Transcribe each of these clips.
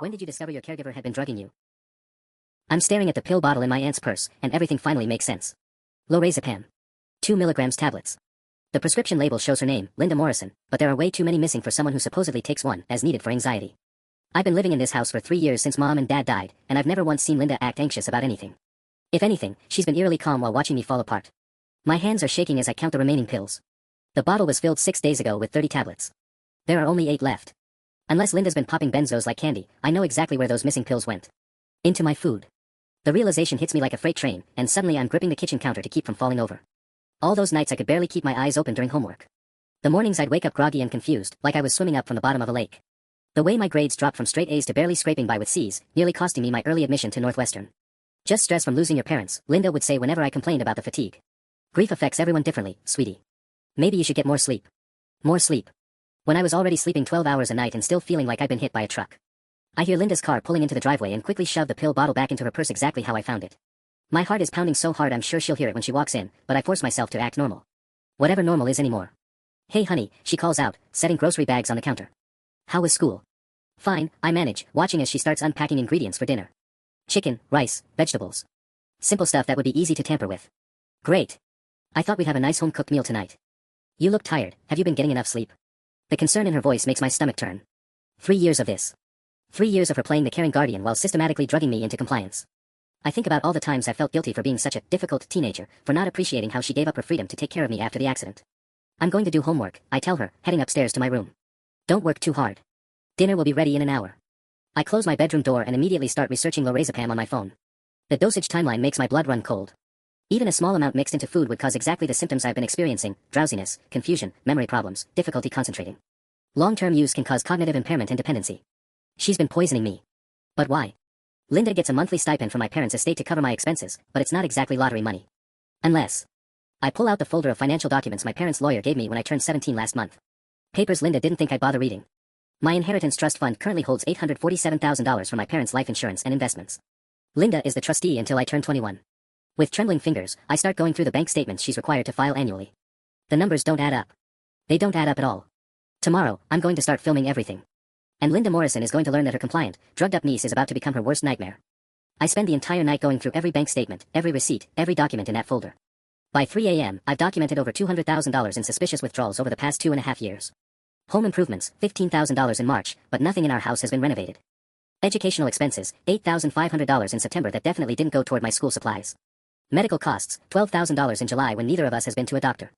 When did you discover your caregiver had been drugging you? I'm staring at the pill bottle in my aunt's purse, and everything finally makes sense. Lorazepam. 2 milligrams tablets. The prescription label shows her name, Linda Morrison, but there are way too many missing for someone who supposedly takes one, as needed for anxiety. I've been living in this house for 3 years since Mom and Dad died, and I've never once seen Linda act anxious about anything. If anything, she's been eerily calm while watching me fall apart. My hands are shaking as I count the remaining pills. The bottle was filled 6 days ago with 30 tablets. There are only 8 left. Unless Linda's been popping benzos like candy, I know exactly where those missing pills went. Into my food. The realization hits me like a freight train, and suddenly I'm gripping the kitchen counter to keep from falling over. All those nights I could barely keep my eyes open during homework. The mornings I'd wake up groggy and confused, like I was swimming up from the bottom of a lake. The way my grades dropped from straight A's to barely scraping by with C's, nearly costing me my early admission to Northwestern. Just stress from losing your parents, Linda would say whenever I complained about the fatigue. Grief affects everyone differently, sweetie. Maybe you should get more sleep. More sleep. When I was already sleeping 12 hours a night and still feeling like I'd been hit by a truck. I hear Linda's car pulling into the driveway and quickly shove the pill bottle back into her purse exactly how I found it. My heart is pounding so hard I'm sure she'll hear it when she walks in, but I force myself to act normal. Whatever normal is anymore. Hey honey, she calls out, setting grocery bags on the counter. How was school? Fine, I manage, watching as she starts unpacking ingredients for dinner. Chicken, rice, vegetables. Simple stuff that would be easy to tamper with. Great. I thought we'd have a nice home-cooked meal tonight. You look tired, have you been getting enough sleep? The concern in her voice makes my stomach turn. 3 years of this. 3 years of her playing the caring guardian while systematically drugging me into compliance. I think about all the times I felt guilty for being such a difficult teenager, for not appreciating how she gave up her freedom to take care of me after the accident. I'm going to do homework, I tell her, heading upstairs to my room. Don't work too hard. Dinner will be ready in an hour. I close my bedroom door and immediately start researching lorazepam on my phone. The dosage timeline makes my blood run cold. Even a small amount mixed into food would cause exactly the symptoms I've been experiencing: drowsiness, confusion, memory problems, difficulty concentrating. Long-term use can cause cognitive impairment and dependency. She's been poisoning me. But why? Linda gets a monthly stipend from my parents' estate to cover my expenses, but it's not exactly lottery money. Unless. I pull out the folder of financial documents my parents' lawyer gave me when I turned 17 last month. Papers Linda didn't think I'd bother reading. My inheritance trust fund currently holds $847,000 for my parents' life insurance and investments. Linda is the trustee until I turn 21. With trembling fingers, I start going through the bank statements she's required to file annually. The numbers don't add up. They don't add up at all. Tomorrow, I'm going to start filming everything. And Linda Morrison is going to learn that her compliant, drugged-up niece is about to become her worst nightmare. I spend the entire night going through every bank statement, every receipt, every document in that folder. By 3 a.m., I've documented over $200,000 in suspicious withdrawals over the past 2.5 years. Home improvements, $15,000 in March, but nothing in our house has been renovated. Educational expenses, $8,500 in September that definitely didn't go toward my school supplies. Medical costs, $12,000 in July when neither of us has been to a doctor.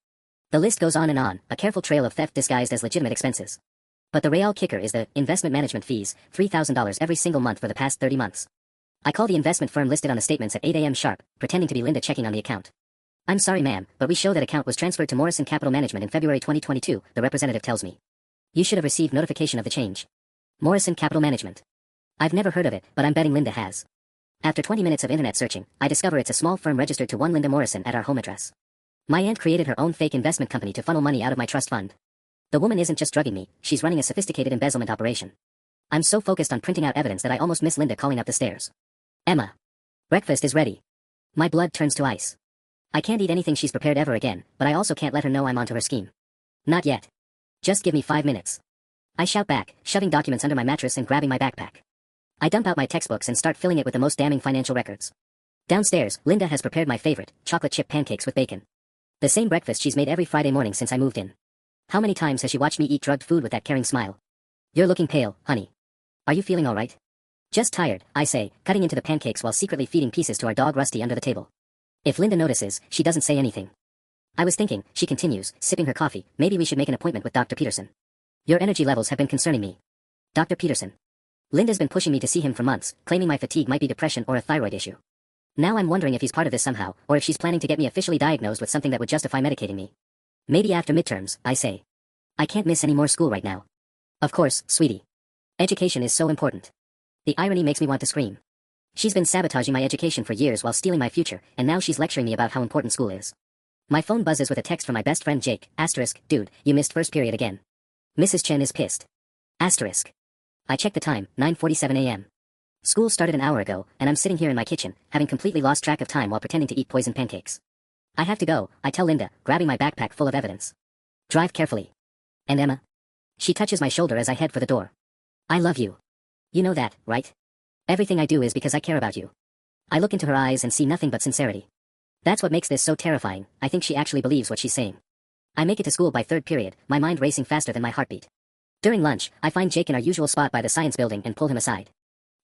The list goes on, a careful trail of theft disguised as legitimate expenses. But the real kicker is the investment management fees, $3,000 every single month for the past 30 months. I call the investment firm listed on the statements at 8 a.m. sharp, pretending to be Linda checking on the account. I'm sorry ma'am, but we show that account was transferred to Morrison Capital Management in February 2022, the representative tells me. You should have received notification of the change. Morrison Capital Management. I've never heard of it, but I'm betting Linda has. After 20 minutes of internet searching, I discover it's a small firm registered to one Linda Morrison at our home address. My aunt created her own fake investment company to funnel money out of my trust fund. The woman isn't just drugging me, she's running a sophisticated embezzlement operation. I'm so focused on printing out evidence that I almost miss Linda calling up the stairs. Emma. Breakfast is ready. My blood turns to ice. I can't eat anything she's prepared ever again, but I also can't let her know I'm onto her scheme. Not yet. Just give me 5 minutes. I shout back, shoving documents under my mattress and grabbing my backpack. I dump out my textbooks and start filling it with the most damning financial records. Downstairs, Linda has prepared my favorite, chocolate chip pancakes with bacon. The same breakfast she's made every Friday morning since I moved in. How many times has she watched me eat drugged food with that caring smile? You're looking pale, honey. Are you feeling all right? Just tired, I say, cutting into the pancakes while secretly feeding pieces to our dog Rusty under the table. If Linda notices, she doesn't say anything. I was thinking, she continues, sipping her coffee, maybe we should make an appointment with Dr. Peterson. Your energy levels have been concerning me. Dr. Peterson. Linda's been pushing me to see him for months, claiming my fatigue might be depression or a thyroid issue. Now I'm wondering if he's part of this somehow, or if she's planning to get me officially diagnosed with something that would justify medicating me. Maybe after midterms, I say. I can't miss any more school right now. Of course, sweetie. Education is so important. The irony makes me want to scream. She's been sabotaging my education for years while stealing my future, and now she's lecturing me about how important school is. My phone buzzes with a text from my best friend Jake, dude, you missed first period again. Mrs. Chen is pissed. I check the time, 9:47 a.m. School started an hour ago, and I'm sitting here in my kitchen, having completely lost track of time while pretending to eat poisoned pancakes. I have to go, I tell Linda, grabbing my backpack full of evidence. Drive carefully. And Emma? She touches my shoulder as I head for the door. I love you. You know that, right? Everything I do is because I care about you. I look into her eyes and see nothing but sincerity. That's what makes this so terrifying. I think she actually believes what she's saying. I make it to school by third period, my mind racing faster than my heartbeat. During lunch, I find Jake in our usual spot by the science building and pull him aside.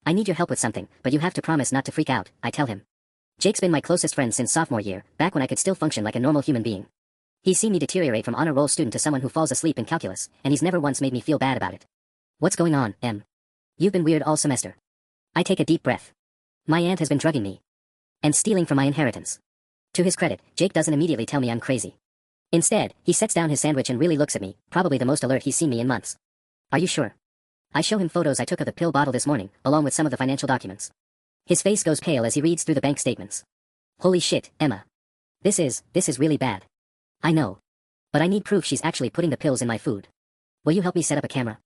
I need your help with something, but you have to promise not to freak out, I tell him. Jake's been my closest friend since sophomore year, back when I could still function like a normal human being. He's seen me deteriorate from honor roll student to someone who falls asleep in calculus, and he's never once made me feel bad about it. What's going on, Em? You've been weird all semester. I take a deep breath. My aunt has been drugging me. And stealing from my inheritance. To his credit, Jake doesn't immediately tell me I'm crazy. Instead, he sets down his sandwich and really looks at me, probably the most alert he's seen me in months. Are you sure? I show him photos I took of the pill bottle this morning, along with some of the financial documents. His face goes pale as he reads through the bank statements. Holy shit, Emma. This is really bad. I know. But I need proof she's actually putting the pills in my food. Will you help me set up a camera?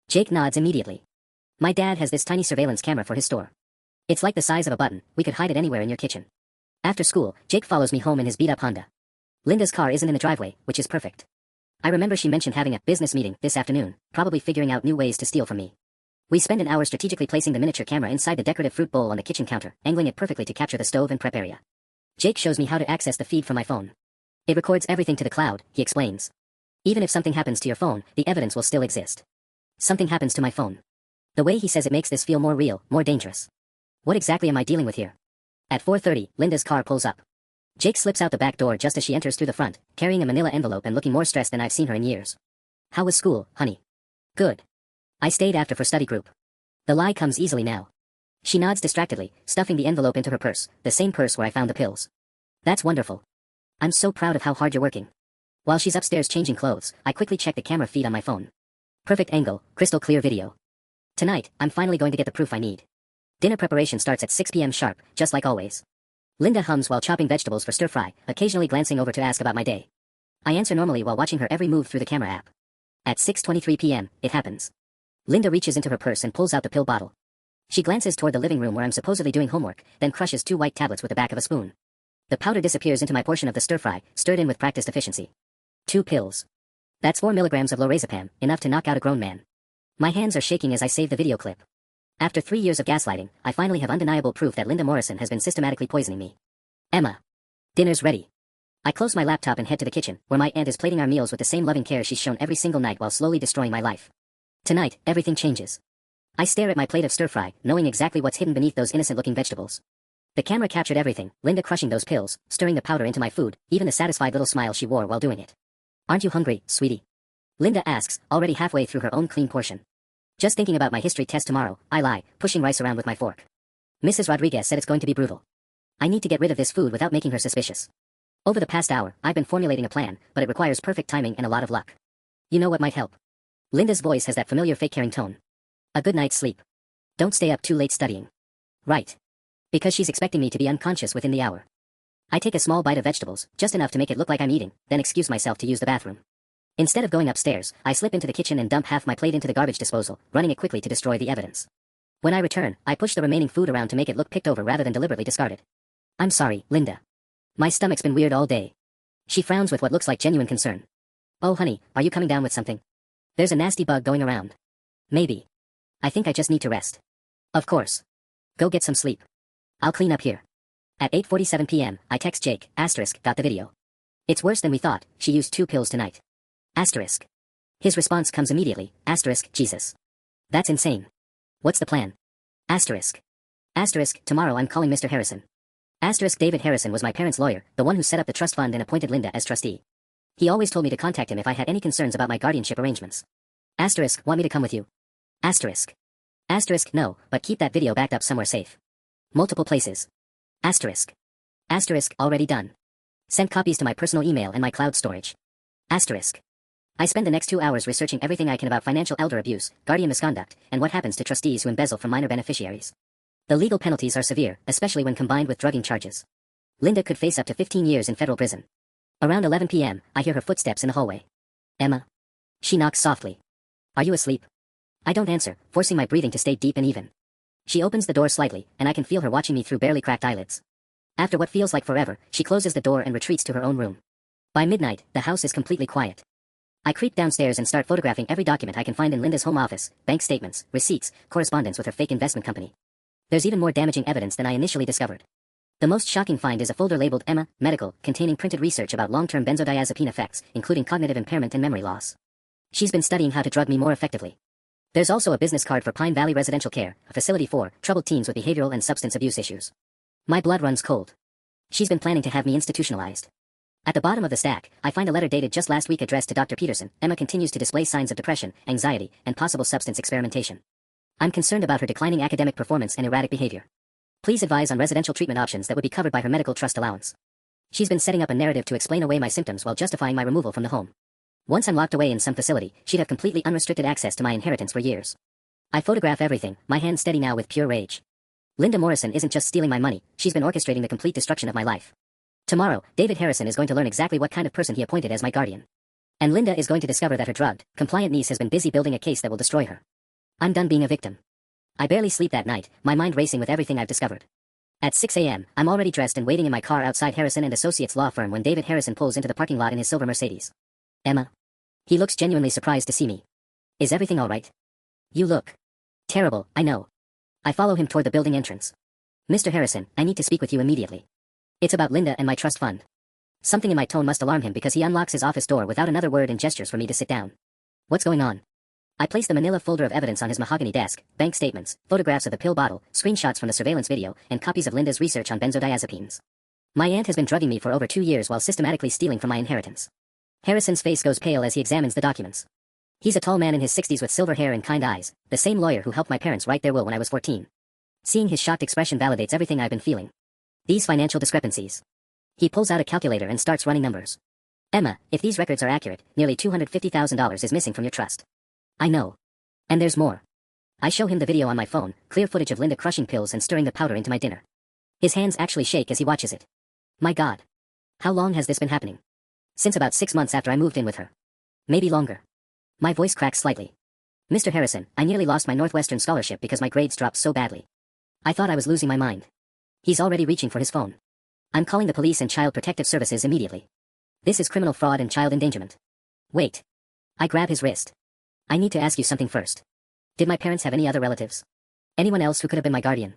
Jake nods immediately. My dad has this tiny surveillance camera for his store. It's like the size of a button, we could hide it anywhere in your kitchen. After school, Jake follows me home in his beat-up Honda. Linda's car isn't in the driveway, which is perfect. I remember she mentioned having a business meeting this afternoon, probably figuring out new ways to steal from me. We spend an hour strategically placing the miniature camera inside the decorative fruit bowl on the kitchen counter, angling it perfectly to capture the stove and prep area. Jake shows me how to access the feed from my phone. It records everything to the cloud, he explains. Even if something happens to your phone, the evidence will still exist. Something happens to my phone. The way he says it makes this feel more real, more dangerous. What exactly am I dealing with here? At 4:30, Linda's car pulls up. Jake slips out the back door just as she enters through the front, carrying a manila envelope and looking more stressed than I've seen her in years. How was school, honey? Good. I stayed after for study group. The lie comes easily now. She nods distractedly, stuffing the envelope into her purse, the same purse where I found the pills. That's wonderful. I'm so proud of how hard you're working. While she's upstairs changing clothes, I quickly check the camera feed on my phone. Perfect angle, crystal clear video. Tonight, I'm finally going to get the proof I need. Dinner preparation starts at 6 p.m. sharp, just like always. Linda hums while chopping vegetables for stir-fry, occasionally glancing over to ask about my day. I answer normally while watching her every move through the camera app. At 6:23 p.m., it happens. Linda reaches into her purse and pulls out the pill bottle. She glances toward the living room where I'm supposedly doing homework, then crushes 2 white tablets with the back of a spoon. The powder disappears into my portion of the stir-fry, stirred in with practiced efficiency. 2 pills. That's 4 milligrams of lorazepam, enough to knock out a grown man. My hands are shaking as I save the video clip. After 3 years of gaslighting, I finally have undeniable proof that Linda Morrison has been systematically poisoning me. Emma. Dinner's ready. I close my laptop and head to the kitchen, where my aunt is plating our meals with the same loving care she's shown every single night while slowly destroying my life. Tonight, everything changes. I stare at my plate of stir-fry, knowing exactly what's hidden beneath those innocent-looking vegetables. The camera captured everything, Linda crushing those pills, stirring the powder into my food, even the satisfied little smile she wore while doing it. Aren't you hungry, sweetie? Linda asks, already halfway through her own clean portion. Just thinking about my history test tomorrow, I lie, pushing rice around with my fork. Mrs. Rodriguez said it's going to be brutal. I need to get rid of this food without making her suspicious. Over the past hour, I've been formulating a plan, but it requires perfect timing and a lot of luck. You know what might help? Linda's voice has that familiar fake-caring tone. A good night's sleep. Don't stay up too late studying. Right. Because she's expecting me to be unconscious within the hour. I take a small bite of vegetables, just enough to make it look like I'm eating, then excuse myself to use the bathroom. Instead of going upstairs, I slip into the kitchen and dump half my plate into the garbage disposal, running it quickly to destroy the evidence. When I return, I push the remaining food around to make it look picked over rather than deliberately discarded. I'm sorry, Linda. My stomach's been weird all day. She frowns with what looks like genuine concern. Oh honey, are you coming down with something? There's a nasty bug going around. Maybe. I think I just need to rest. Of course. Go get some sleep. I'll clean up here. At 8:47 p.m., I text Jake, got the video. It's worse than we thought, she used 2 pills tonight. Asterisk. His response comes immediately, Jesus. That's insane. What's the plan? Asterisk. Tomorrow I'm calling Mr. Harrison. David Harrison was my parents' lawyer, the one who set up the trust fund and appointed Linda as trustee. He always told me to contact him if I had any concerns about my guardianship arrangements. Want me to come with you? No, but keep that video backed up somewhere safe. Multiple places. Already done. Send copies to my personal email and my cloud storage. I spend the next 2 hours researching everything I can about financial elder abuse, guardian misconduct, and what happens to trustees who embezzle from minor beneficiaries. The legal penalties are severe, especially when combined with drugging charges. Linda could face up to 15 years in federal prison. Around 11 p.m., I hear her footsteps in the hallway. Emma. She knocks softly. Are you asleep? I don't answer, forcing my breathing to stay deep and even. She opens the door slightly, and I can feel her watching me through barely cracked eyelids. After what feels like forever, she closes the door and retreats to her own room. By midnight, the house is completely quiet. I creep downstairs and start photographing every document I can find in Linda's home office, bank statements, receipts, correspondence with her fake investment company. There's even more damaging evidence than I initially discovered. The most shocking find is a folder labeled Emma, Medical, containing printed research about long-term benzodiazepine effects, including cognitive impairment and memory loss. She's been studying how to drug me more effectively. There's also a business card for Pine Valley Residential Care, a facility for troubled teens with behavioral and substance abuse issues. My blood runs cold. She's been planning to have me institutionalized. At the bottom of the stack, I find a letter dated just last week addressed to Dr. Peterson. Emma continues to display signs of depression, anxiety, and possible substance experimentation. I'm concerned about her declining academic performance and erratic behavior. Please advise on residential treatment options that would be covered by her medical trust allowance. She's been setting up a narrative to explain away my symptoms while justifying my removal from the home. Once I'm locked away in some facility, she'd have completely unrestricted access to my inheritance for years. I photograph everything, my hands steady now with pure rage. Linda Morrison isn't just stealing my money, she's been orchestrating the complete destruction of my life. Tomorrow, David Harrison is going to learn exactly what kind of person he appointed as my guardian. And Linda is going to discover that her drugged, compliant niece has been busy building a case that will destroy her. I'm done being a victim. I barely sleep that night, my mind racing with everything I've discovered. At 6 a.m., I'm already dressed and waiting in my car outside Harrison & Associates law firm when David Harrison pulls into the parking lot in his silver Mercedes. Emma. He looks genuinely surprised to see me. Is everything all right? You look terrible, I know. I follow him toward the building entrance. Mr. Harrison, I need to speak with you immediately. It's about Linda and my trust fund. Something in my tone must alarm him because he unlocks his office door without another word and gestures for me to sit down. What's going on? I place the manila folder of evidence on his mahogany desk, bank statements, photographs of the pill bottle, screenshots from the surveillance video, and copies of Linda's research on benzodiazepines. My aunt has been drugging me for over 2 years while systematically stealing from my inheritance. Harrison's face goes pale as he examines the documents. He's a tall man in his 60s with silver hair and kind eyes, the same lawyer who helped my parents write their will when I was 14. Seeing his shocked expression validates everything I've been feeling. These financial discrepancies. He pulls out a calculator and starts running numbers. Emma, if these records are accurate, nearly $250,000 is missing from your trust. I know. And there's more. I show him the video on my phone, clear footage of Linda crushing pills and stirring the powder into my dinner. His hands actually shake as he watches it. My God. How long has this been happening? Since about 6 months after I moved in with her. Maybe longer. My voice cracks slightly. Mr. Harrison, I nearly lost my Northwestern scholarship because my grades dropped so badly. I thought I was losing my mind. He's already reaching for his phone. I'm calling the police and Child Protective Services immediately. This is criminal fraud and child endangerment. Wait. I grab his wrist. I need to ask you something first. Did my parents have any other relatives? Anyone else who could have been my guardian?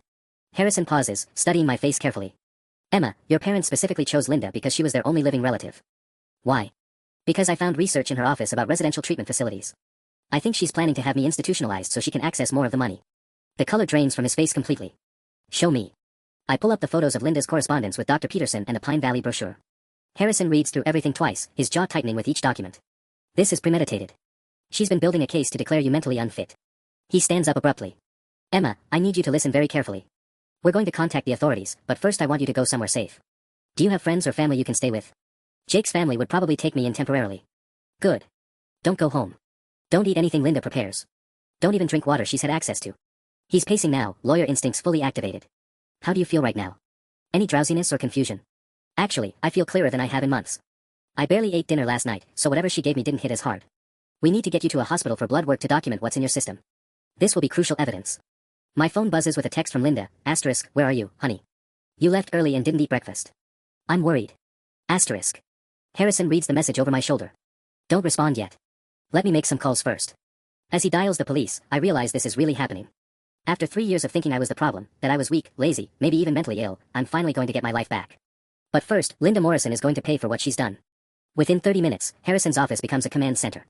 Harrison pauses, studying my face carefully. Emma, your parents specifically chose Linda because she was their only living relative. Why? Because I found research in her office about residential treatment facilities. I think she's planning to have me institutionalized so she can access more of the money. The color drains from his face completely. Show me. I pull up the photos of Linda's correspondence with Dr. Peterson and the Pine Valley brochure. Harrison reads through everything twice, his jaw tightening with each document. This is premeditated. She's been building a case to declare you mentally unfit. He stands up abruptly. Emma, I need you to listen very carefully. We're going to contact the authorities, but first I want you to go somewhere safe. Do you have friends or family you can stay with? Jake's family would probably take me in temporarily. Good. Don't go home. Don't eat anything Linda prepares. Don't even drink water she's had access to. He's pacing now, lawyer instincts fully activated. How do you feel right now? Any drowsiness or confusion? Actually, I feel clearer than I have in months. I barely ate dinner last night, so whatever she gave me didn't hit as hard. We need to get you to a hospital for blood work to document what's in your system. This will be crucial evidence. My phone buzzes with a text from Linda, asterisk, where are you, honey? You left early and didn't eat breakfast. I'm worried. Asterisk. Harrison reads the message over my shoulder. Don't respond yet. Let me make some calls first. As he dials the police, I realize this is really happening. After 3 years of thinking I was the problem, that I was weak, lazy, maybe even mentally ill, I'm finally going to get my life back. But first, Linda Morrison is going to pay for what she's done. Within 30 minutes, Harrison's office becomes a command center.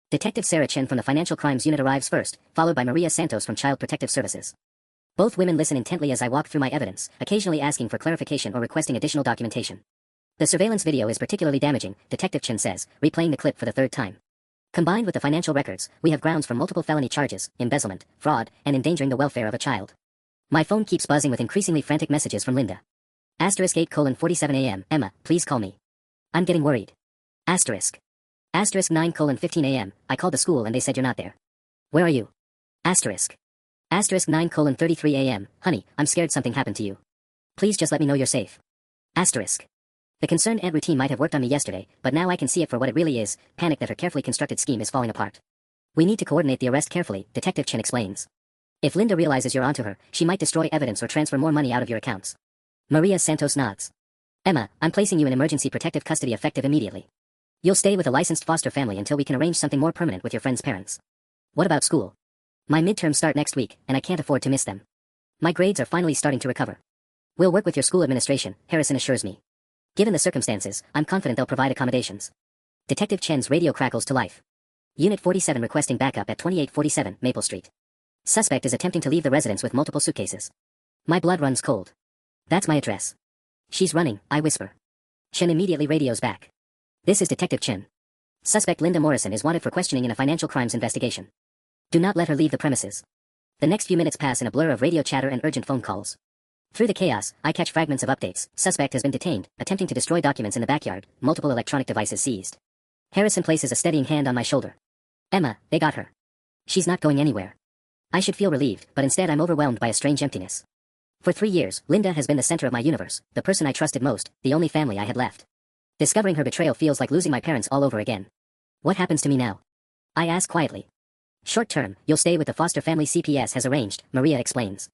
Detective Sarah Chen from the Financial Crimes Unit arrives first, followed by Maria Santos from Child Protective Services. Both women listen intently as I walk through my evidence, occasionally asking for clarification or requesting additional documentation. The surveillance video is particularly damaging, Detective Chen says, replaying the clip for the 3rd time. Combined with the financial records, we have grounds for multiple felony charges, embezzlement, fraud, and endangering the welfare of a child. My phone keeps buzzing with increasingly frantic messages from Linda. Asterisk 8:47 a.m. Emma, please call me. I'm getting worried. Asterisk. Asterisk 9:15 a.m. I called the school and they said you're not there. Where are you? Asterisk. Asterisk 9:33 a.m. Honey, I'm scared something happened to you. Please just let me know you're safe. Asterisk. The concerned aunt routine might have worked on me yesterday, but now I can see it for what it really is, panic that her carefully constructed scheme is falling apart. We need to coordinate the arrest carefully, Detective Chen explains. If Linda realizes you're onto her, she might destroy evidence or transfer more money out of your accounts. Maria Santos nods. Emma, I'm placing you in emergency protective custody effective immediately. You'll stay with a licensed foster family until we can arrange something more permanent with your friend's parents. What about school? My midterms start next week, and I can't afford to miss them. My grades are finally starting to recover. We'll work with your school administration, Harrison assures me. Given the circumstances, I'm confident they'll provide accommodations. Detective Chen's radio crackles to life. Unit 47 requesting backup at 2847 Maple Street. Suspect is attempting to leave the residence with multiple suitcases. My blood runs cold. That's my address. She's running, I whisper. Chen immediately radios back. This is Detective Chen. Suspect Linda Morrison is wanted for questioning in a financial crimes investigation. Do not let her leave the premises. The next few minutes pass in a blur of radio chatter and urgent phone calls. Through the chaos, I catch fragments of updates. Suspect has been detained, attempting to destroy documents in the backyard, multiple electronic devices seized. Harrison places a steadying hand on my shoulder. Emma, they got her. She's not going anywhere. I should feel relieved, but instead I'm overwhelmed by a strange emptiness. For 3 years, Linda has been the center of my universe, the person I trusted most, the only family I had left. Discovering her betrayal feels like losing my parents all over again. What happens to me now? I ask quietly. Short term, you'll stay with the foster family CPS has arranged, Maria explains.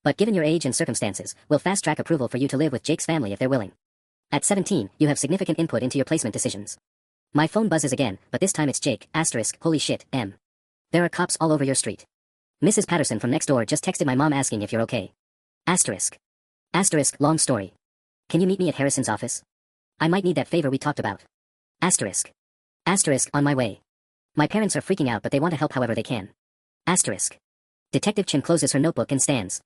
But given your age and circumstances, we'll fast-track approval for you to live with Jake's family if they're willing. At 17, you have significant input into your placement decisions. My phone buzzes again, but this time it's Jake, asterisk, holy shit, M. There are cops all over your street. Mrs. Patterson from next door just texted my mom asking if you're okay. Asterisk. Asterisk, long story. Can you meet me at Harrison's office? I might need that favor we talked about. Asterisk. Asterisk, on my way. My parents are freaking out but they want to help however they can. Asterisk. Detective Chen closes her notebook and stands.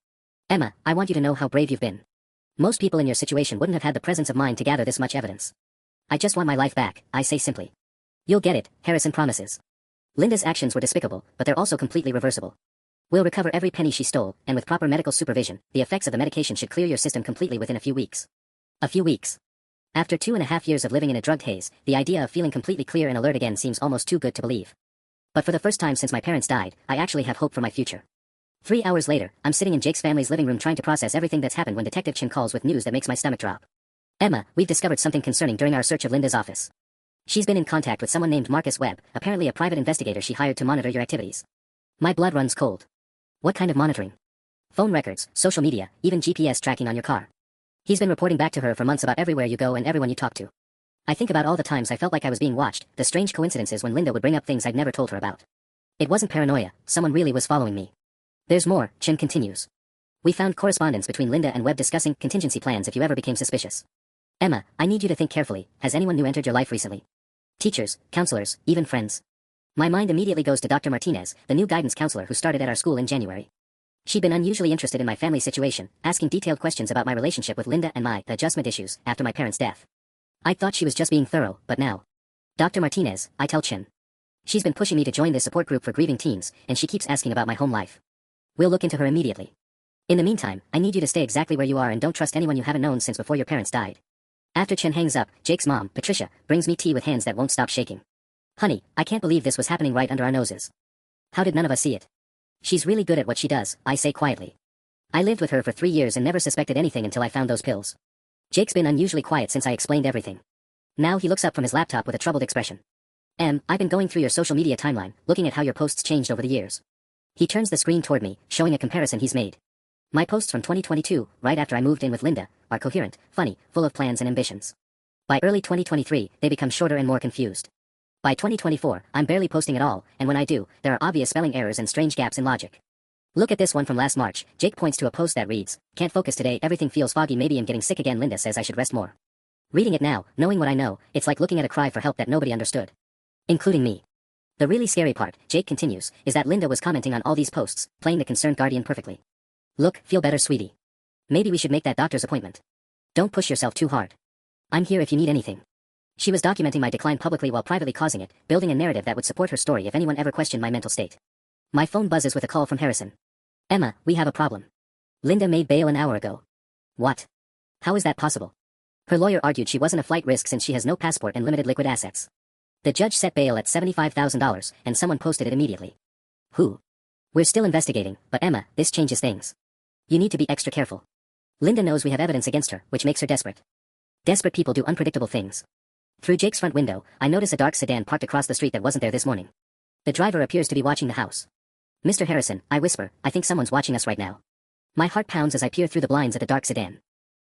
Emma, I want you to know how brave you've been. Most people in your situation wouldn't have had the presence of mind to gather this much evidence. I just want my life back, I say simply. You'll get it, Harrison promises. Linda's actions were despicable, but they're also completely reversible. We'll recover every penny she stole, and with proper medical supervision, the effects of the medication should clear your system completely within a few weeks. A few weeks. After 2.5 years of living in a drugged haze, the idea of feeling completely clear and alert again seems almost too good to believe. But for the first time since my parents died, I actually have hope for my future. 3 hours later, I'm sitting in Jake's family's living room trying to process everything that's happened when Detective Chen calls with news that makes my stomach drop. Emma, we've discovered something concerning during our search of Linda's office. She's been in contact with someone named Marcus Webb, apparently a private investigator she hired to monitor your activities. My blood runs cold. What kind of monitoring? Phone records, social media, even GPS tracking on your car. He's been reporting back to her for months about everywhere you go and everyone you talk to. I think about all the times I felt like I was being watched, the strange coincidences when Linda would bring up things I'd never told her about. It wasn't paranoia, someone really was following me. There's more, Chen continues. We found correspondence between Linda and Webb discussing contingency plans if you ever became suspicious. Emma, I need you to think carefully. Has anyone new entered your life recently? Teachers, counselors, even friends. My mind immediately goes to Dr. Martinez, the new guidance counselor who started at our school in January. She'd been unusually interested in my family situation, asking detailed questions about my relationship with Linda and my adjustment issues after my parents' death. I thought she was just being thorough, but now. Dr. Martinez, I tell Chen. She's been pushing me to join this support group for grieving teens, and she keeps asking about my home life. We'll look into her immediately. In the meantime, I need you to stay exactly where you are and don't trust anyone you haven't known since before your parents died. After Chen hangs up, Jake's mom, Patricia, brings me tea with hands that won't stop shaking. Honey, I can't believe this was happening right under our noses. How did none of us see it? She's really good at what she does, I say quietly. I lived with her for 3 years and never suspected anything until I found those pills. Jake's been unusually quiet since I explained everything. Now he looks up from his laptop with a troubled expression. I've been going through your social media timeline, looking at how your posts changed over the years. He turns the screen toward me, showing a comparison he's made. My posts from 2022, right after I moved in with Linda, are coherent, funny, full of plans and ambitions. By early 2023, they become shorter and more confused. By 2024, I'm barely posting at all, and when I do, there are obvious spelling errors and strange gaps in logic. Look at this one from last March. Jake points to a post that reads, "Can't focus today, everything feels foggy, maybe I'm getting sick again. Linda says I should rest more." Reading it now, knowing what I know, it's like looking at a cry for help that nobody understood. Including me. The really scary part, Jake continues, is that Linda was commenting on all these posts, playing the concerned guardian perfectly. Look, feel better, sweetie. Maybe we should make that doctor's appointment. Don't push yourself too hard. I'm here if you need anything. She was documenting my decline publicly while privately causing it, building a narrative that would support her story if anyone ever questioned my mental state. My phone buzzes with a call from Harrison. Emma, we have a problem. Linda made bail an hour ago. What? How is that possible? Her lawyer argued she wasn't a flight risk since she has no passport and limited liquid assets. The judge set bail at $75,000, and someone posted it immediately. Who? We're still investigating, but Emma, this changes things. You need to be extra careful. Linda knows we have evidence against her, which makes her desperate. Desperate people do unpredictable things. Through Jake's front window, I notice a dark sedan parked across the street that wasn't there this morning. The driver appears to be watching the house. Mr. Harrison, I whisper, I think someone's watching us right now. My heart pounds as I peer through the blinds at the dark sedan.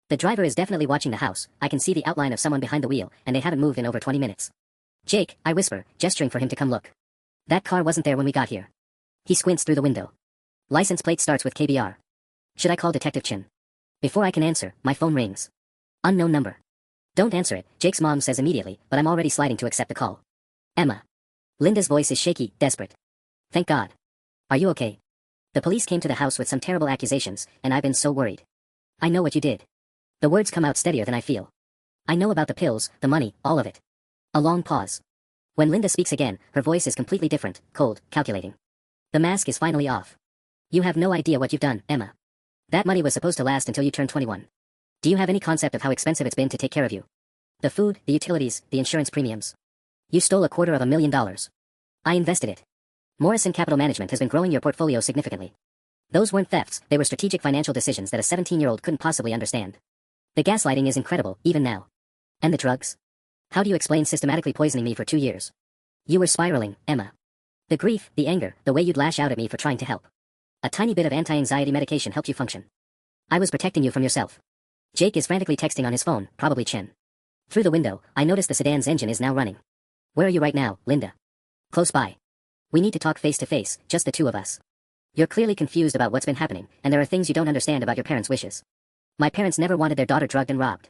The driver is definitely watching the house. I can see the outline of someone behind the wheel, and they haven't moved in over 20 minutes. Jake, I whisper, gesturing for him to come look. That car wasn't there when we got here. He squints through the window. License plate starts with KBR. Should I call Detective Chin? Before I can answer, my phone rings. Unknown number. Don't answer it, Jake's mom says immediately, but I'm already sliding to accept the call. Emma. Linda's voice is shaky, desperate. Thank God. Are you okay? The police came to the house with some terrible accusations, and I've been so worried. I know what you did. The words come out steadier than I feel. I know about the pills, the money, all of it. A long pause. When Linda speaks again, her voice is completely different, cold, calculating. The mask is finally off. You have no idea what you've done, Emma. That money was supposed to last until you turned 21. Do you have any concept of how expensive it's been to take care of you? The food, the utilities, the insurance premiums. You stole $250,000. I invested it. Morrison Capital Management has been growing your portfolio significantly. Those weren't thefts, they were strategic financial decisions that a 17-year-old couldn't possibly understand. The gaslighting is incredible, even now. And the drugs? How do you explain systematically poisoning me for 2 years? You were spiraling, Emma. The grief, the anger, the way you'd lash out at me for trying to help. A tiny bit of anti-anxiety medication helped you function. I was protecting you from yourself. Jake is frantically texting on his phone, probably Chin. Through the window, I notice the sedan's engine is now running. Where are you right now, Linda? Close by. We need to talk face to face, just the two of us. You're clearly confused about what's been happening, and there are things you don't understand about your parents' wishes. My parents never wanted their daughter drugged and robbed.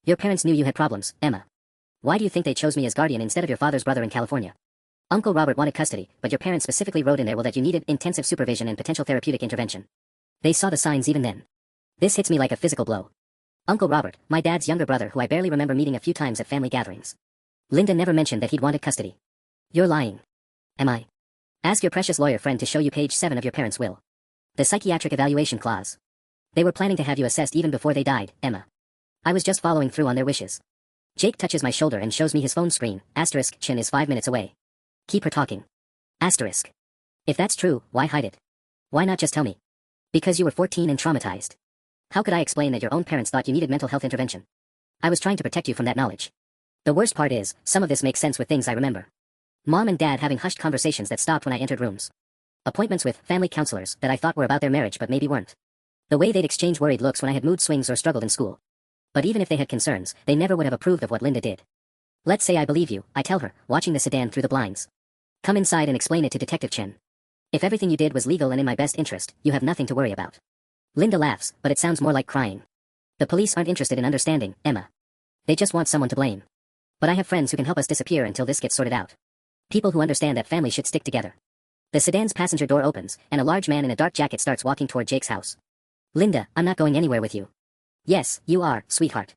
Your parents knew you had problems, Emma. Why do you think they chose me as guardian instead of your father's brother in California? Uncle Robert wanted custody, but your parents specifically wrote in there that you needed intensive supervision and potential therapeutic intervention. They saw the signs even then. This hits me like a physical blow. Uncle Robert, my dad's younger brother who I barely remember meeting a few times at family gatherings. Linda never mentioned that he'd wanted custody. You're lying. Am I? Ask your precious lawyer friend to show you page 7 of your parents' will. The psychiatric evaluation clause. They were planning to have you assessed even before they died, Emma. I was just following through on their wishes. Jake touches my shoulder and shows me his phone screen, *, Chin is 5 minutes away. Keep her talking. *. If that's true, why hide it? Why not just tell me? Because you were 14 and traumatized. How could I explain that your own parents thought you needed mental health intervention? I was trying to protect you from that knowledge. The worst part is, some of this makes sense with things I remember. Mom and Dad having hushed conversations that stopped when I entered rooms. Appointments with family counselors that I thought were about their marriage but maybe weren't. The way they'd exchange worried looks when I had mood swings or struggled in school. But even if they had concerns, they never would have approved of what Linda did. Let's say I believe you, I tell her, watching the sedan through the blinds. Come inside and explain it to Detective Chen. If everything you did was legal and in my best interest, you have nothing to worry about. Linda laughs, but it sounds more like crying. The police aren't interested in understanding, Emma. They just want someone to blame. But I have friends who can help us disappear until this gets sorted out. People who understand that families should stick together. The sedan's passenger door opens, and a large man in a dark jacket starts walking toward Jake's house. Linda, I'm not going anywhere with you. Yes, you are, sweetheart.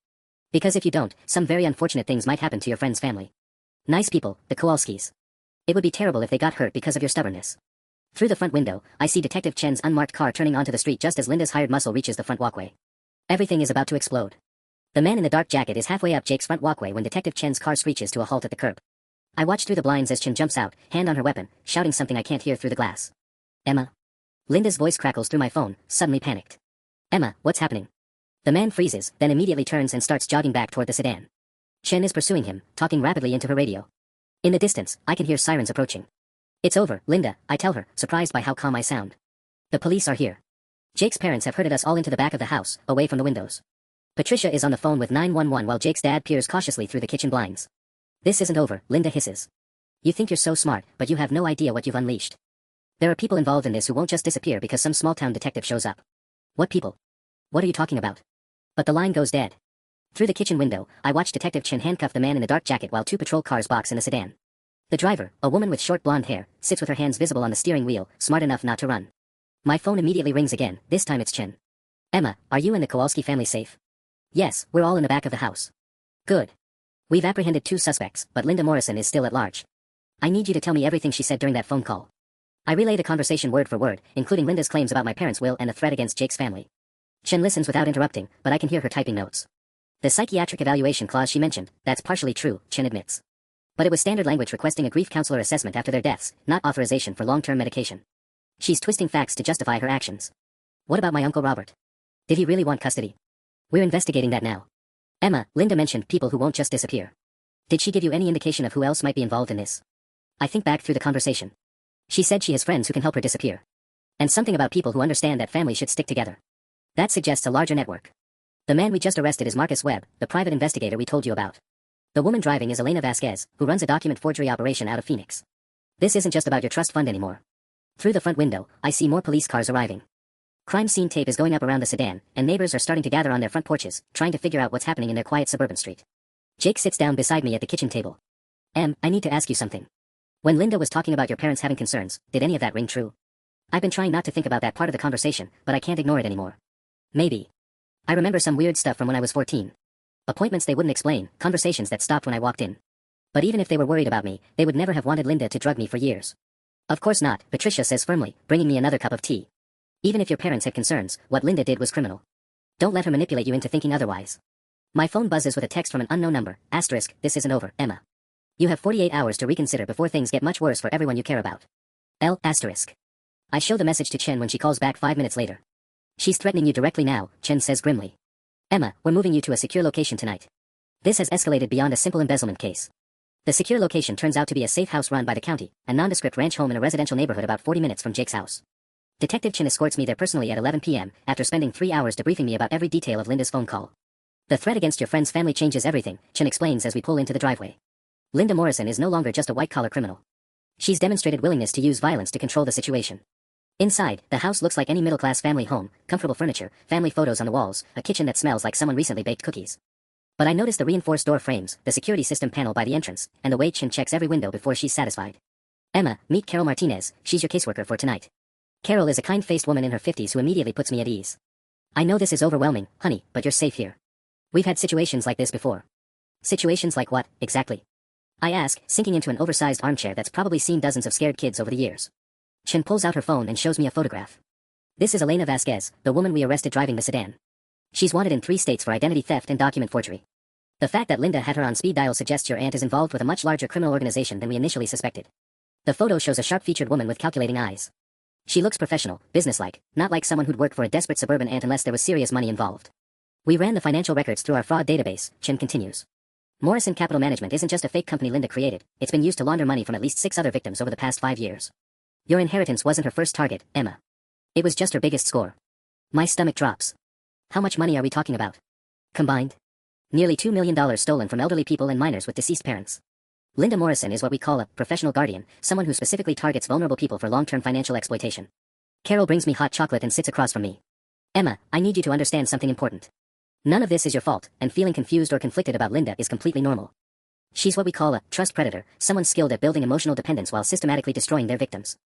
Because if you don't, some very unfortunate things might happen to your friend's family. Nice people, the Kowalskis. It would be terrible if they got hurt because of your stubbornness. Through the front window, I see Detective Chen's unmarked car turning onto the street just as Linda's hired muscle reaches the front walkway. Everything is about to explode. The man in the dark jacket is halfway up Jake's front walkway when Detective Chen's car screeches to a halt at the curb. I watch through the blinds as Chen jumps out, hand on her weapon, shouting something I can't hear through the glass. Emma. Linda's voice crackles through my phone, suddenly panicked. Emma, what's happening? The man freezes, then immediately turns and starts jogging back toward the sedan. Chen is pursuing him, talking rapidly into her radio. In the distance, I can hear sirens approaching. It's over, Linda, I tell her, surprised by how calm I sound. The police are here. Jake's parents have herded us all into the back of the house, away from the windows. Patricia is on the phone with 911 while Jake's dad peers cautiously through the kitchen blinds. This isn't over, Linda hisses. You think you're so smart, but you have no idea what you've unleashed. There are people involved in this who won't just disappear because some small-town detective shows up. What people? What are you talking about? But the line goes dead. Through the kitchen window, I watch Detective Chen handcuff the man in the dark jacket while 2 patrol cars box in the sedan. The driver, a woman with short blonde hair, sits with her hands visible on the steering wheel, smart enough not to run. My phone immediately rings again, this time it's Chen. Emma, are you and the Kowalski family safe? Yes, we're all in the back of the house. Good. We've apprehended 2 suspects, but Linda Morrison is still at large. I need you to tell me everything she said during that phone call. I relay the conversation word for word, including Linda's claims about my parents' will and the threat against Jake's family. Chen listens without interrupting, but I can hear her typing notes. The psychiatric evaluation clause she mentioned, that's partially true, Chen admits. But it was standard language requesting a grief counselor assessment after their deaths, not authorization for long-term medication. She's twisting facts to justify her actions. What about my Uncle Robert? Did he really want custody? We're investigating that now. Emma, Linda mentioned people who won't just disappear. Did she give you any indication of who else might be involved in this? I think back through the conversation. She said she has friends who can help her disappear. And something about people who understand that families should stick together. That suggests a larger network. The man we just arrested is Marcus Webb, the private investigator we told you about. The woman driving is Elena Vasquez, who runs a document forgery operation out of Phoenix. This isn't just about your trust fund anymore. Through the front window, I see more police cars arriving. Crime scene tape is going up around the sedan, and neighbors are starting to gather on their front porches, trying to figure out what's happening in their quiet suburban street. Jake sits down beside me at the kitchen table. I need to ask you something. When Linda was talking about your parents having concerns, did any of that ring true? I've been trying not to think about that part of the conversation, but I can't ignore it anymore. Maybe. I remember some weird stuff from when I was 14. Appointments they wouldn't explain, conversations that stopped when I walked in. But even if they were worried about me, they would never have wanted Linda to drug me for years. Of course not, Patricia says firmly, bringing me another cup of tea. Even if your parents had concerns, what Linda did was criminal. Don't let her manipulate you into thinking otherwise. My phone buzzes with a text from an unknown number. Asterisk, this isn't over, Emma. You have 48 hours to reconsider before things get much worse for everyone you care about. L asterisk. I show the message to Chen when she calls back 5 minutes later. She's threatening you directly now, Chen says grimly. Emma, we're moving you to a secure location tonight. This has escalated beyond a simple embezzlement case. The secure location turns out to be a safe house run by the county, a nondescript ranch home in a residential neighborhood about 40 minutes from Jake's house. Detective Chen escorts me there personally at 11 p.m., after spending 3 hours debriefing me about every detail of Linda's phone call. The threat against your friend's family changes everything, Chen explains as we pull into the driveway. Linda Morrison is no longer just a white-collar criminal. She's demonstrated willingness to use violence to control the situation. Inside, the house looks like any middle-class family home, comfortable furniture, family photos on the walls, a kitchen that smells like someone recently baked cookies. But I notice the reinforced door frames, the security system panel by the entrance, and the way Chen checks every window before she's satisfied. Emma, meet Carol Martinez, she's your caseworker for tonight. Carol is a kind-faced woman in her 50s who immediately puts me at ease. I know this is overwhelming, honey, but you're safe here. We've had situations like this before. Situations like what, exactly? I ask, sinking into an oversized armchair that's probably seen dozens of scared kids over the years. Chen pulls out her phone and shows me a photograph. This is Elena Vasquez, the woman we arrested driving the sedan. She's wanted in 3 states for identity theft and document forgery. The fact that Linda had her on speed dial suggests your aunt is involved with a much larger criminal organization than we initially suspected. The photo shows a sharp-featured woman with calculating eyes. She looks professional, businesslike, not like someone who'd work for a desperate suburban aunt unless there was serious money involved. We ran the financial records through our fraud database, Chen continues. Morrison Capital Management isn't just a fake company Linda created, it's been used to launder money from at least 6 other victims over the past 5 years. Your inheritance wasn't her first target, Emma. It was just her biggest score. My stomach drops. How much money are we talking about? Combined? Nearly $2 million stolen from elderly people and minors with deceased parents. Linda Morrison is what we call a professional guardian, someone who specifically targets vulnerable people for long-term financial exploitation. Carol brings me hot chocolate and sits across from me. Emma, I need you to understand something important. None of this is your fault, and feeling confused or conflicted about Linda is completely normal. She's what we call a trust predator, someone skilled at building emotional dependence while systematically destroying their victims.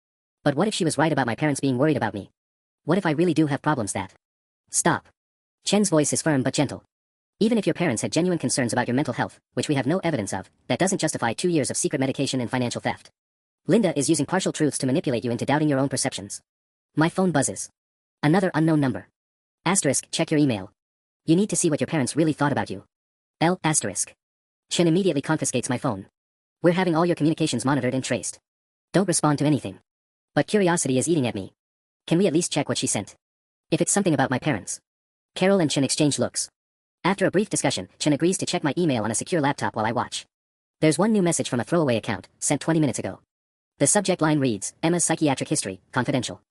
But what if she was right about my parents being worried about me? What if I really do have problems that? Stop. Chen's voice is firm but gentle. Even if your parents had genuine concerns about your mental health, which we have no evidence of, that doesn't justify 2 years of secret medication and financial theft. Linda is using partial truths to manipulate you into doubting your own perceptions. My phone buzzes. Another unknown number. Asterisk, check your email. You need to see what your parents really thought about you. L asterisk. Chen immediately confiscates my phone. We're having all your communications monitored and traced. Don't respond to anything. But curiosity is eating at me. Can we at least check what she sent? If it's something about my parents. Carol and Chen exchange looks. After a brief discussion, Chen agrees to check my email on a secure laptop while I watch. There's one new message from a throwaway account, sent 20 minutes ago. The subject line reads, Emma's psychiatric history, confidential.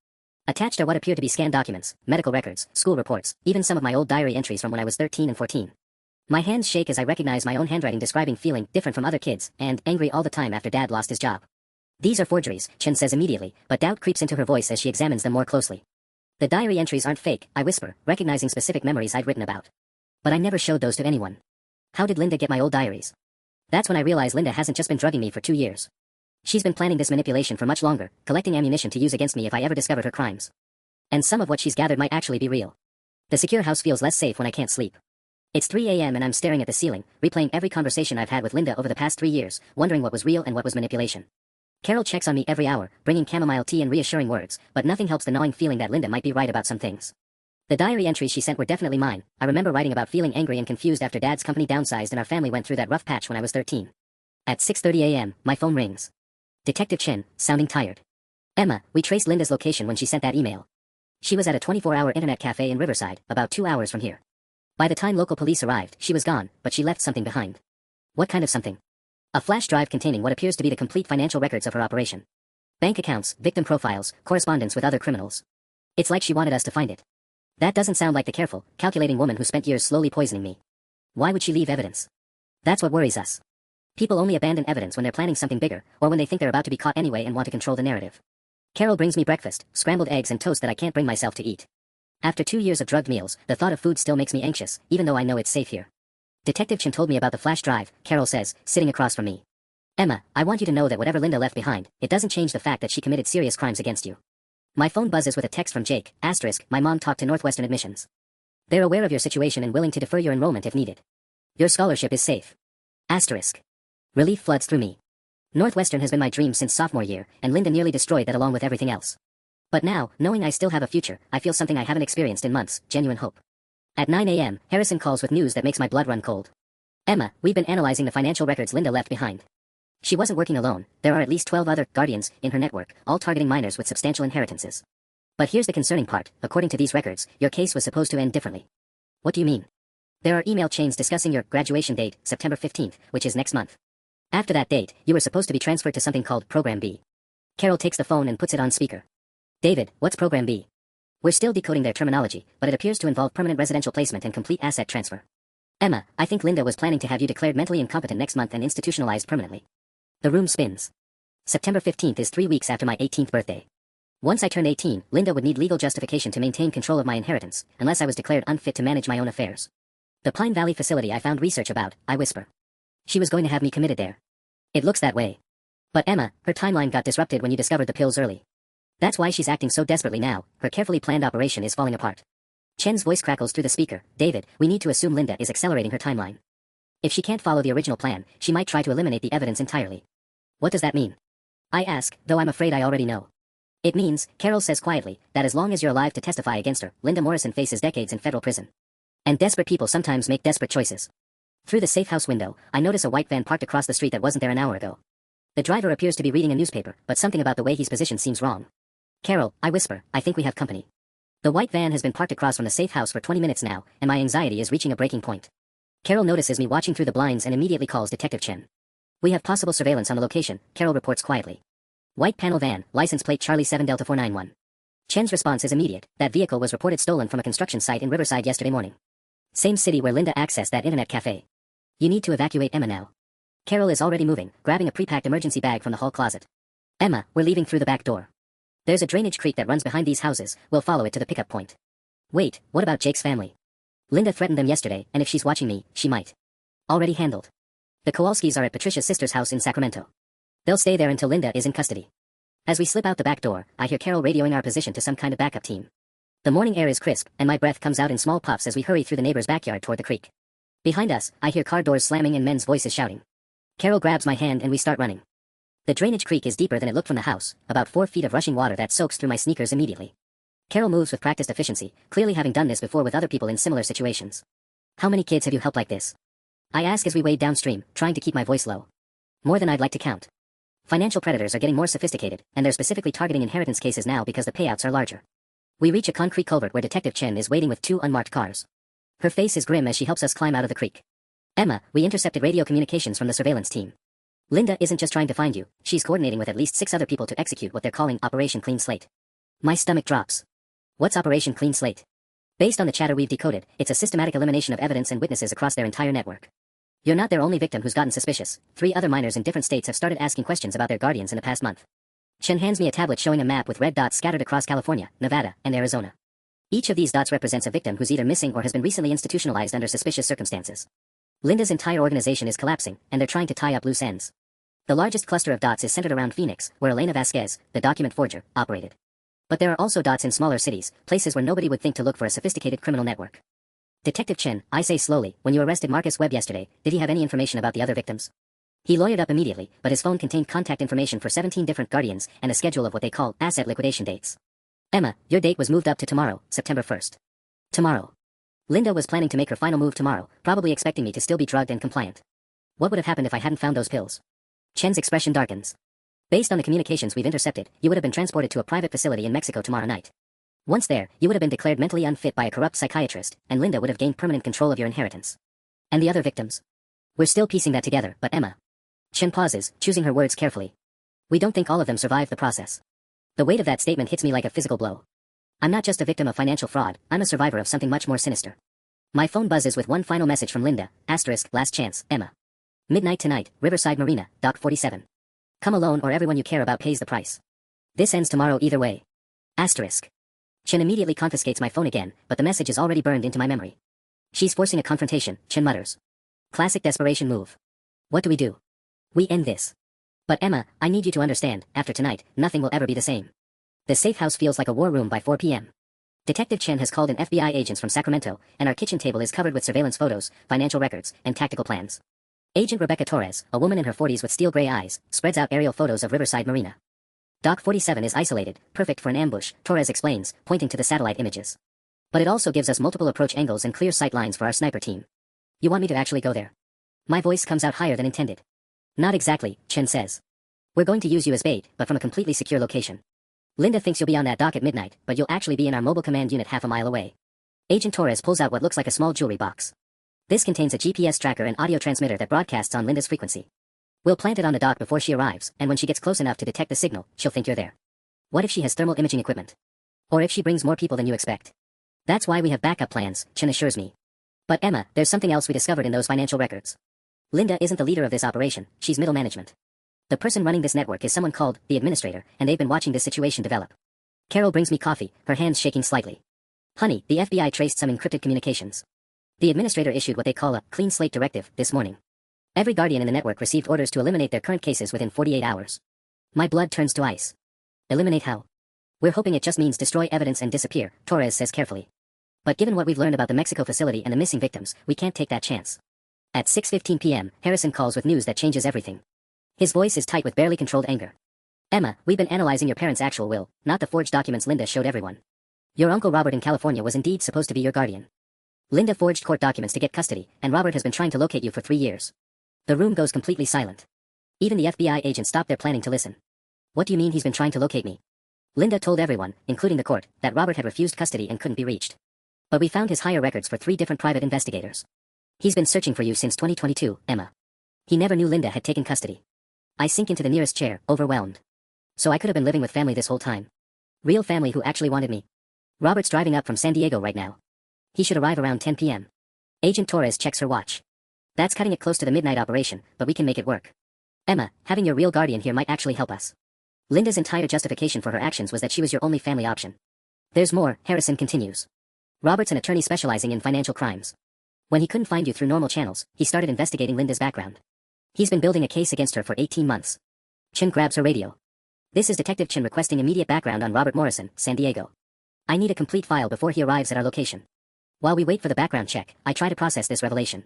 Attached are what appear to be scanned documents, medical records, school reports, even some of my old diary entries from when I was 13 and 14. My hands shake as I recognize my own handwriting describing feeling different from other kids, and angry all the time after Dad lost his job. These are forgeries, Chen says immediately, but doubt creeps into her voice as she examines them more closely. The diary entries aren't fake, I whisper, recognizing specific memories I'd written about. But I never showed those to anyone. How did Linda get my old diaries? That's when I realized Linda hasn't just been drugging me for 2 years. She's been planning this manipulation for much longer, collecting ammunition to use against me if I ever discovered her crimes. And some of what she's gathered might actually be real. The secure house feels less safe when I can't sleep. It's 3 a.m. and I'm staring at the ceiling, replaying every conversation I've had with Linda over the past 3 years, wondering what was real and what was manipulation. Carol checks on me every hour, bringing chamomile tea and reassuring words, but nothing helps the gnawing feeling that Linda might be right about some things. The diary entries she sent were definitely mine. I remember writing about feeling angry and confused after Dad's company downsized and our family went through that rough patch when I was 13. At 6:30 a.m., my phone rings. Detective Chen, sounding tired. Emma, we traced Linda's location when she sent that email. She was at a 24-hour internet cafe in Riverside, about 2 hours from here. By the time local police arrived, she was gone, but she left something behind. What kind of something? A flash drive containing what appears to be the complete financial records of her operation. Bank accounts, victim profiles, correspondence with other criminals. It's like she wanted us to find it. That doesn't sound like the careful, calculating woman who spent years slowly poisoning me. Why would she leave evidence? That's what worries us. People only abandon evidence when they're planning something bigger, or when they think they're about to be caught anyway and want to control the narrative. Carol brings me breakfast, scrambled eggs and toast that I can't bring myself to eat. After 2 years of drugged meals, the thought of food still makes me anxious, even though I know it's safe here. Detective Chen told me about the flash drive, Carol says, sitting across from me. Emma, I want you to know that whatever Linda left behind, it doesn't change the fact that she committed serious crimes against you. My phone buzzes with a text from Jake, my mom talked to Northwestern Admissions. They're aware of your situation and willing to defer your enrollment if needed. Your scholarship is safe. Relief floods through me. Northwestern has been my dream since sophomore year, and Linda nearly destroyed that along with everything else. But now, knowing I still have a future, I feel something I haven't experienced in months, genuine hope. At 9 a.m., Harrison calls with news that makes my blood run cold. Emma, we've been analyzing the financial records Linda left behind. She wasn't working alone, there are at least 12 other guardians in her network, all targeting minors with substantial inheritances. But here's the concerning part, according to these records, your case was supposed to end differently. What do you mean? There are email chains discussing your graduation date, September 15th, which is next month. After that date, you were supposed to be transferred to something called Program B. Carol takes the phone and puts it on speaker. David, what's Program B? We're still decoding their terminology, but it appears to involve permanent residential placement and complete asset transfer. Emma, I think Linda was planning to have you declared mentally incompetent next month and institutionalized permanently. The room spins. September 15th is 3 weeks after my 18th birthday. Once I turned 18, Linda would need legal justification to maintain control of my inheritance, unless I was declared unfit to manage my own affairs. The Pine Valley facility I found research about, I whisper. She was going to have me committed there. It looks that way. But Emma, her timeline got disrupted when you discovered the pills early. That's why she's acting so desperately now, her carefully planned operation is falling apart. Chen's voice crackles through the speaker. David, we need to assume Linda is accelerating her timeline. If she can't follow the original plan, she might try to eliminate the evidence entirely. What does that mean? I ask, though I'm afraid I already know. It means, Carol says quietly, that as long as you're alive to testify against her, Linda Morrison faces decades in federal prison. And desperate people sometimes make desperate choices. Through the safe house window, I notice a white van parked across the street that wasn't there an hour ago. The driver appears to be reading a newspaper, but something about the way he's positioned seems wrong. Carol, I whisper, I think we have company. The white van has been parked across from the safe house for 20 minutes now, and my anxiety is reaching a breaking point. Carol notices me watching through the blinds and immediately calls Detective Chen. We have possible surveillance on the location, Carol reports quietly. White panel van, license plate Charlie 7 Delta 491. Chen's response is immediate. That vehicle was reported stolen from a construction site in Riverside yesterday morning. Same city where Linda accessed that internet cafe. You need to evacuate Emma now. Carol is already moving, grabbing a pre-packed emergency bag from the hall closet. Emma, we're leaving through the back door. There's a drainage creek that runs behind these houses, we'll follow it to the pickup point. Wait, what about Jake's family? Linda threatened them yesterday, and if she's watching me, she might. Already handled. The Kowalskis are at Patricia's sister's house in Sacramento. They'll stay there until Linda is in custody. As we slip out the back door, I hear Carol radioing our position to some kind of backup team. The morning air is crisp, and my breath comes out in small puffs as we hurry through the neighbor's backyard toward the creek. Behind us, I hear car doors slamming and men's voices shouting. Carol grabs my hand and we start running. The drainage creek is deeper than it looked from the house, about 4 feet of rushing water that soaks through my sneakers immediately. Carol moves with practiced efficiency, clearly having done this before with other people in similar situations. How many kids have you helped like this? I ask as we wade downstream, trying to keep my voice low. More than I'd like to count. Financial predators are getting more sophisticated, and they're specifically targeting inheritance cases now because the payouts are larger. We reach a concrete culvert where Detective Chen is waiting with 2 unmarked cars. Her face is grim as she helps us climb out of the creek. Emma, we intercepted radio communications from the surveillance team. Linda isn't just trying to find you, she's coordinating with at least 6 other people to execute what they're calling Operation Clean Slate. My stomach drops. What's Operation Clean Slate? Based on the chatter we've decoded, it's a systematic elimination of evidence and witnesses across their entire network. You're not their only victim who's gotten suspicious. 3 other minors in different states have started asking questions about their guardians in the past month. Chen hands me a tablet showing a map with red dots scattered across California, Nevada, and Arizona. Each of these dots represents a victim who's either missing or has been recently institutionalized under suspicious circumstances. Linda's entire organization is collapsing, and they're trying to tie up loose ends. The largest cluster of dots is centered around Phoenix, where Elena Vasquez, the document forger, operated. But there are also dots in smaller cities, places where nobody would think to look for a sophisticated criminal network. Detective Chen, I say slowly, when you arrested Marcus Webb yesterday, did he have any information about the other victims? He lawyered up immediately, but his phone contained contact information for 17 different guardians and a schedule of what they call asset liquidation dates. Emma, your date was moved up to tomorrow, September 1st. Tomorrow. Linda was planning to make her final move tomorrow, probably expecting me to still be drugged and compliant. What would have happened if I hadn't found those pills? Chen's expression darkens. Based on the communications we've intercepted, you would have been transported to a private facility in Mexico tomorrow night. Once there, you would have been declared mentally unfit by a corrupt psychiatrist, and Linda would have gained permanent control of your inheritance. And the other victims? We're still piecing that together, but Emma. Chen pauses, choosing her words carefully. We don't think all of them survived the process. The weight of that statement hits me like a physical blow. I'm not just a victim of financial fraud, I'm a survivor of something much more sinister. My phone buzzes with one final message from Linda, *, last chance, Emma. Midnight tonight, Riverside Marina, Dock 47. Come alone or everyone you care about pays the price. This ends tomorrow either way. Asterisk. Chen immediately confiscates my phone again, but the message is already burned into my memory. She's forcing a confrontation, Chen mutters. Classic desperation move. What do we do? We end this. But Emma, I need you to understand, after tonight, nothing will ever be the same. The safe house feels like a war room by 4 p.m. Detective Chen has called in FBI agents from Sacramento, and our kitchen table is covered with surveillance photos, financial records, and tactical plans. Agent Rebecca Torres, a woman in her 40s with steel gray eyes, spreads out aerial photos of Riverside Marina. Dock 47 is isolated, perfect for an ambush, Torres explains, pointing to the satellite images. But it also gives us multiple approach angles and clear sight lines for our sniper team. You want me to actually go there? My voice comes out higher than intended. Not exactly, Chen says. We're going to use you as bait, but from a completely secure location. Linda thinks you'll be on that dock at midnight, but you'll actually be in our mobile command unit half a mile away. Agent Torres pulls out what looks like a small jewelry box. This contains a GPS tracker and audio transmitter that broadcasts on Linda's frequency. We'll plant it on the dock before she arrives, and when she gets close enough to detect the signal, she'll think you're there. What if she has thermal imaging equipment? Or if she brings more people than you expect? That's why we have backup plans, Chen assures me. But Emma, there's something else we discovered in those financial records. Linda isn't the leader of this operation, she's middle management. The person running this network is someone called the administrator, and they've been watching this situation develop. Carol brings me coffee, her hands shaking slightly. Honey, the FBI traced some encrypted communications. The administrator issued what they call a clean slate directive this morning. Every guardian in the network received orders to eliminate their current cases within 48 hours. My blood turns to ice. Eliminate how? We're hoping it just means destroy evidence and disappear, Torres says carefully. But given what we've learned about the Mexico facility and the missing victims, we can't take that chance. At 6:15 p.m., Harrison calls with news that changes everything. His voice is tight with barely controlled anger. Emma, we've been analyzing your parents' actual will, not the forged documents Linda showed everyone. Your uncle Robert in California was indeed supposed to be your guardian. Linda forged court documents to get custody, and Robert has been trying to locate you for 3 years. The room goes completely silent. Even the FBI agents stop their planning to listen. What do you mean he's been trying to locate me? Linda told everyone, including the court, that Robert had refused custody and couldn't be reached. But we found his hire records for 3 different private investigators. He's been searching for you since 2022, Emma. He never knew Linda had taken custody. I sink into the nearest chair, overwhelmed. So I could have been living with family this whole time. Real family who actually wanted me. Robert's driving up from San Diego right now. He should arrive around 10 p.m. Agent Torres checks her watch. That's cutting it close to the midnight operation, but we can make it work. Emma, having your real guardian here might actually help us. Linda's entire justification for her actions was that she was your only family option. There's more, Harrison continues. Robert's an attorney specializing in financial crimes. When he couldn't find you through normal channels, he started investigating Linda's background. He's been building a case against her for 18 months. Chen grabs her radio. This is Detective Chen requesting immediate background on Robert Morrison, San Diego. I need a complete file before he arrives at our location. While we wait for the background check, I try to process this revelation.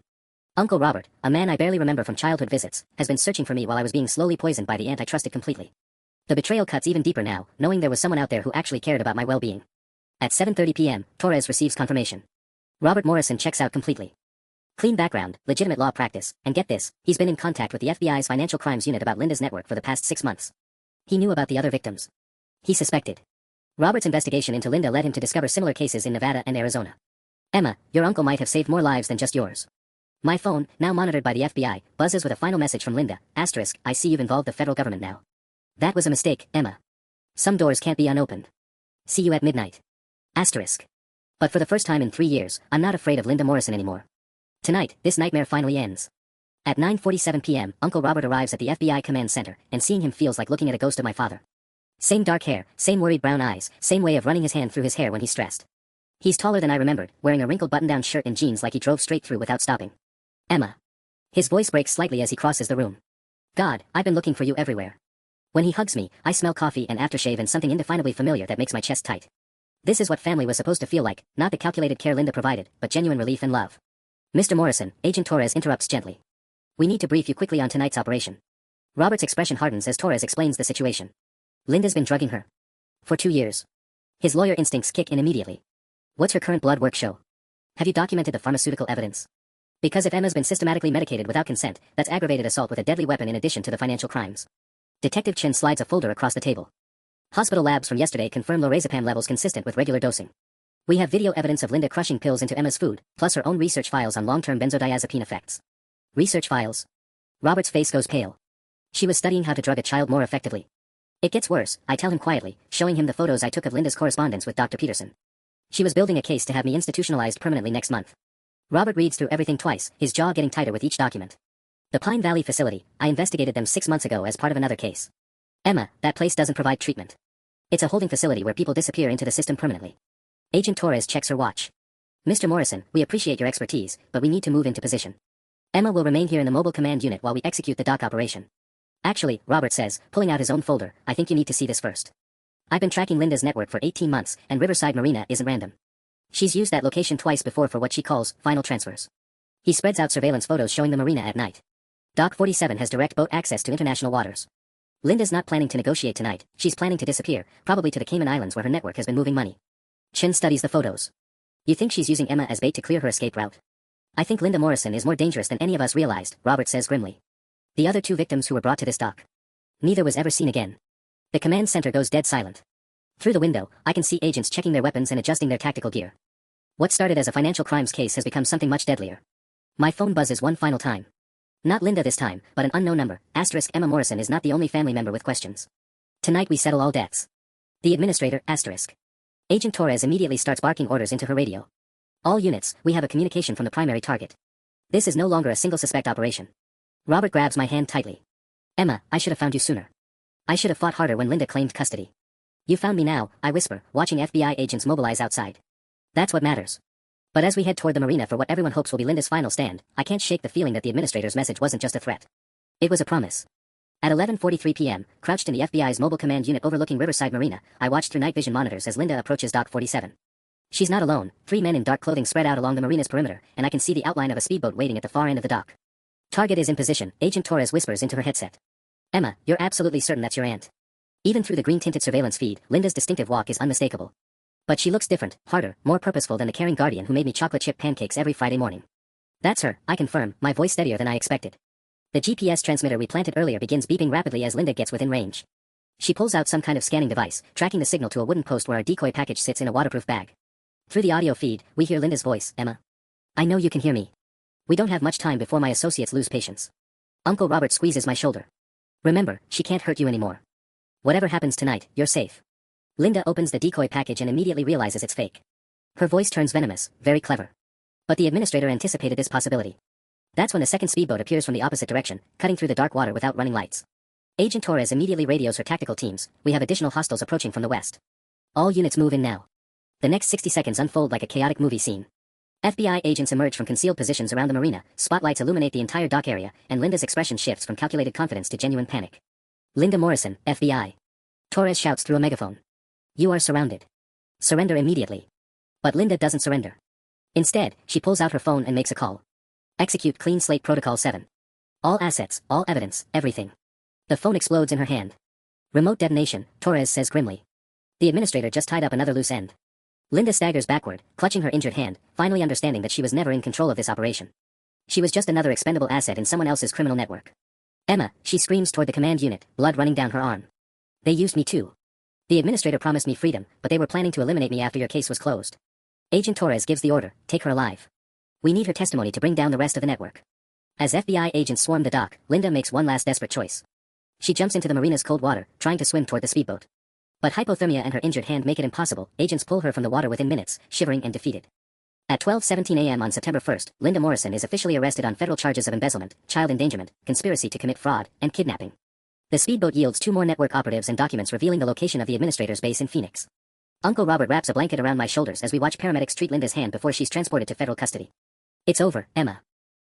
Uncle Robert, a man I barely remember from childhood visits, has been searching for me while I was being slowly poisoned by the aunt I trusted completely. The betrayal cuts even deeper now, knowing there was someone out there who actually cared about my well-being. At 7:30 p.m., Torres receives confirmation. Robert Morrison checks out completely. Clean background, legitimate law practice, and get this, he's been in contact with the FBI's financial crimes unit about Linda's network for the past 6 months. He knew about the other victims. He suspected. Robert's investigation into Linda led him to discover similar cases in Nevada and Arizona. Emma, your uncle might have saved more lives than just yours. My phone, now monitored by the FBI, buzzes with a final message from Linda, asterisk, I see you've involved the federal government now. That was a mistake, Emma. Some doors can't be unopened. See you at midnight. Asterisk. But for the first time in 3 years, I'm not afraid of Linda Morrison anymore. Tonight, this nightmare finally ends. At 9:47 p.m., Uncle Robert arrives at the FBI command center, and seeing him feels like looking at a ghost of my father. Same dark hair, same worried brown eyes, same way of running his hand through his hair when he's stressed. He's taller than I remembered, wearing a wrinkled button-down shirt and jeans like he drove straight through without stopping. Emma. His voice breaks slightly as he crosses the room. God, I've been looking for you everywhere. When he hugs me, I smell coffee and aftershave and something indefinably familiar that makes my chest tight. This is what family was supposed to feel like, not the calculated care Linda provided, but genuine relief and love. Mr. Morrison, Agent Torres interrupts gently. We need to brief you quickly on tonight's operation. Robert's expression hardens as Torres explains the situation. Linda's been drugging her. For 2 years. His lawyer instincts kick in immediately. What's her current blood work show? Have you documented the pharmaceutical evidence? Because if Emma's been systematically medicated without consent, that's aggravated assault with a deadly weapon in addition to the financial crimes. Detective Chen slides a folder across the table. Hospital labs from yesterday confirm lorazepam levels consistent with regular dosing. We have video evidence of Linda crushing pills into Emma's food, plus her own research files on long-term benzodiazepine effects. Research files? Robert's face goes pale. She was studying how to drug a child more effectively. It gets worse, I tell him quietly, showing him the photos I took of Linda's correspondence with Dr. Peterson. She was building a case to have me institutionalized permanently next month. Robert reads through everything twice, his jaw getting tighter with each document. The Pine Valley facility, I investigated them 6 months ago as part of another case. Emma, that place doesn't provide treatment. It's a holding facility where people disappear into the system permanently. Agent Torres checks her watch. Mr. Morrison, we appreciate your expertise, but we need to move into position. Emma will remain here in the mobile command unit while we execute the dock operation. Actually, Robert says, pulling out his own folder, I think you need to see this first. I've been tracking Linda's network for 18 months, and Riverside Marina isn't random. She's used that location twice before for what she calls final transfers. He spreads out surveillance photos showing the marina at night. Dock 47 has direct boat access to international waters. Linda's not planning to negotiate tonight, she's planning to disappear, probably to the Cayman Islands where her network has been moving money. Chin studies the photos. You think she's using Emma as bait to clear her escape route? I think Linda Morrison is more dangerous than any of us realized, Robert says grimly. The other 2 victims who were brought to this dock. Neither was ever seen again. The command center goes dead silent. Through the window, I can see agents checking their weapons and adjusting their tactical gear. What started as a financial crimes case has become something much deadlier. My phone buzzes one final time. Not Linda this time, but an unknown number. * Emma Morrison is not the only family member with questions. Tonight we settle all debts. The administrator, *. Agent Torres immediately starts barking orders into her radio. All units, we have a communication from the primary target. This is no longer a single suspect operation. Robert grabs my hand tightly. Emma, I should have found you sooner. I should have fought harder when Linda claimed custody. You found me now, I whisper, watching FBI agents mobilize outside. That's what matters. But as we head toward the marina for what everyone hopes will be Linda's final stand, I can't shake the feeling that the administrator's message wasn't just a threat. It was a promise. At 11:43 p.m., crouched in the FBI's mobile command unit overlooking Riverside Marina, I watched through night vision monitors as Linda approaches Dock 47. She's not alone, 3 men in dark clothing spread out along the marina's perimeter, and I can see the outline of a speedboat waiting at the far end of the dock. Target is in position, Agent Torres whispers into her headset. Emma, you're absolutely certain that's your aunt. Even through the green-tinted surveillance feed, Linda's distinctive walk is unmistakable. But she looks different, harder, more purposeful than the caring guardian who made me chocolate chip pancakes every Friday morning. That's her, I confirm, my voice steadier than I expected. The GPS transmitter we planted earlier begins beeping rapidly as Linda gets within range. She pulls out some kind of scanning device, tracking the signal to a wooden post where our decoy package sits in a waterproof bag. Through the audio feed, we hear Linda's voice, Emma. I know you can hear me. We don't have much time before my associates lose patience. Uncle Robert squeezes my shoulder. Remember, she can't hurt you anymore. Whatever happens tonight, you're safe. Linda opens the decoy package and immediately realizes it's fake. Her voice turns venomous, very clever. But the administrator anticipated this possibility. That's when the second speedboat appears from the opposite direction, cutting through the dark water without running lights. Agent Torres immediately radios her tactical teams. We have additional hostiles approaching from the west. All units move in now. The next 60 seconds unfold like a chaotic movie scene. FBI agents emerge from concealed positions around the marina, spotlights illuminate the entire dock area, and Linda's expression shifts from calculated confidence to genuine panic. Linda Morrison, FBI. Torres shouts through a megaphone. You are surrounded. Surrender immediately. But Linda doesn't surrender. Instead, she pulls out her phone and makes a call. Execute Clean Slate Protocol 7. All assets, all evidence, everything. The phone explodes in her hand. Remote detonation, Torres says grimly. The administrator just tied up another loose end. Linda staggers backward, clutching her injured hand, finally understanding that she was never in control of this operation. She was just another expendable asset in someone else's criminal network. Emma, she screams toward the command unit, blood running down her arm. They used me too. The administrator promised me freedom, but they were planning to eliminate me after your case was closed. Agent Torres gives the order, take her alive. We need her testimony to bring down the rest of the network. As FBI agents swarm the dock, Linda makes one last desperate choice. She jumps into the marina's cold water, trying to swim toward the speedboat. But hypothermia and her injured hand make it impossible. Agents pull her from the water within minutes, shivering and defeated. At 12:17 a.m. on September 1st, Linda Morrison is officially arrested on federal charges of embezzlement, child endangerment, conspiracy to commit fraud, and kidnapping. The speedboat yields 2 more network operatives and documents revealing the location of the administrator's base in Phoenix. Uncle Robert wraps a blanket around my shoulders as we watch paramedics treat Linda's hand before she's transported to federal custody. It's over, Emma.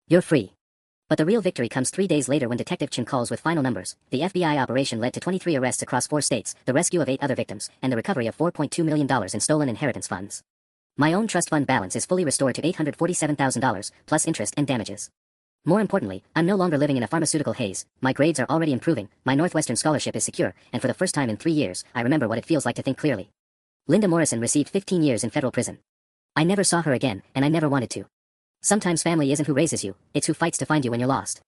You're free. But the real victory comes 3 days later when Detective Chin calls with final numbers. The FBI operation led to 23 arrests across 4 states, the rescue of 8 other victims, and the recovery of $4.2 million in stolen inheritance funds. My own trust fund balance is fully restored to $847,000, plus interest and damages. More importantly, I'm no longer living in a pharmaceutical haze, my grades are already improving, my Northwestern scholarship is secure, and for the first time in 3 years, I remember what it feels like to think clearly. Linda Morrison received 15 years in federal prison. I never saw her again, and I never wanted to. Sometimes family isn't who raises you, it's who fights to find you when you're lost.